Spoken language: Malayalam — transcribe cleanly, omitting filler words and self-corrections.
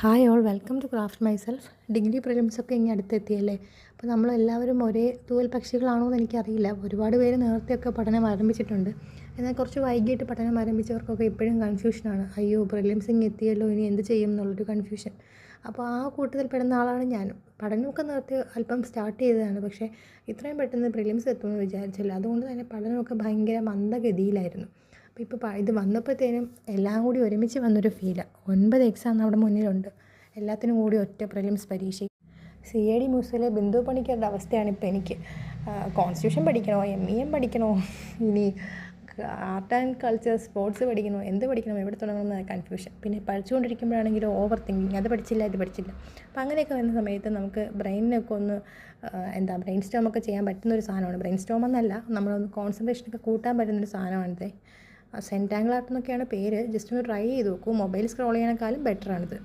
Hi all welcome to craft myself. Degree പ്രിലിംസൊക്കെ ഇങ്ങനെ അടുത്തെത്തിയല്ലേ. അപ്പോൾ നമ്മളെല്ലാവരും ഒരേ തൂവൽ പക്ഷികളാണോ എന്ന് എനിക്കറിയില്ല. ഒരുപാട് പേര് നേരത്തെയൊക്കെ പഠനം ആരംഭിച്ചിട്ടുണ്ട്. എന്നാൽ കുറച്ച് വൈകിട്ട് പഠനം ആരംഭിച്ചവർക്കൊക്കെ ഇപ്പോഴും കൺഫ്യൂഷനാണ്. അയ്യോ, പ്രിലിംസ് ഇങ്ങ് എത്തിയല്ലോ, ഇനി എന്ത് ചെയ്യും എന്നുള്ളൊരു കൺഫ്യൂഷൻ. അപ്പോൾ ആ കൂട്ടത്തിൽ പെടുന്ന ആളാണ് ഞാനും. പഠനമൊക്കെ നേരത്തെ അല്പം സ്റ്റാർട്ട് ചെയ്തതാണ്, പക്ഷേ ഇത്രയും പെട്ടെന്ന് പ്രിലിംസ് എത്തുമെന്ന് വിചാരിച്ചില്ല. അതുകൊണ്ട് തന്നെ പഠനമൊക്കെ ഭയങ്കര മന്ദഗതിയിലായിരുന്നു. അപ്പോൾ ഇത് വന്നപ്പോഴത്തേനും എല്ലാം കൂടി ഒരുമിച്ച് വന്നൊരു ഫീലാണ്. 9 എക്സാം നമ്മുടെ മുന്നിലുണ്ട്, എല്ലാത്തിനും കൂടി ഒറ്റ പ്രിലിംസ് പരീക്ഷ. CID മ്യൂസിയത്തിലെ ബിന്ദു പണിക്കരുടെ അവസ്ഥയാണ് ഇപ്പോൾ എനിക്ക്. കോൺസ്റ്റിറ്റ്യൂഷൻ പഠിക്കണോ, MEM പഠിക്കണോ, ഇനി ആർട്ട് ആൻഡ് കൾച്ചർ, സ്പോർട്സ് പഠിക്കണോ, എന്ത് പഠിക്കണോ, എവിടെ തുടങ്ങണമെന്ന് കൺഫ്യൂഷൻ. പിന്നെ പഠിച്ചുകൊണ്ടിരിക്കുമ്പോഴാണെങ്കിലും ഓവർ തിങ്കിങ്, അത് പഠിച്ചില്ല ഇത് പഠിച്ചില്ല. അപ്പോൾ അങ്ങനെയൊക്കെ വരുന്ന സമയത്ത് നമുക്ക് ബ്രെയിനൊക്കെ ഒന്ന് ബ്രെയിൻ സ്റ്റോമൊക്കെ ചെയ്യാൻ പറ്റുന്നൊരു സാധനമാണ്. ബ്രെയിൻ സ്റ്റോം എന്നല്ല, നമ്മളൊന്ന് കോൺസെൻട്രേഷനൊക്കെ കൂട്ടാൻ പറ്റുന്നൊരു സാധനമാണിത്. സെൻറ്റാങ്കിൾ ആർട്ട് എന്നൊക്കെയാണ് പേര്. ജസ്റ്റ് ഒന്ന് ട്രൈ ചെയ്ത് നോക്കൂ. മൊബൈൽ സ്ക്രോൾ ചെയ്യണേക്കാളും ബെറ്ററാണിത്.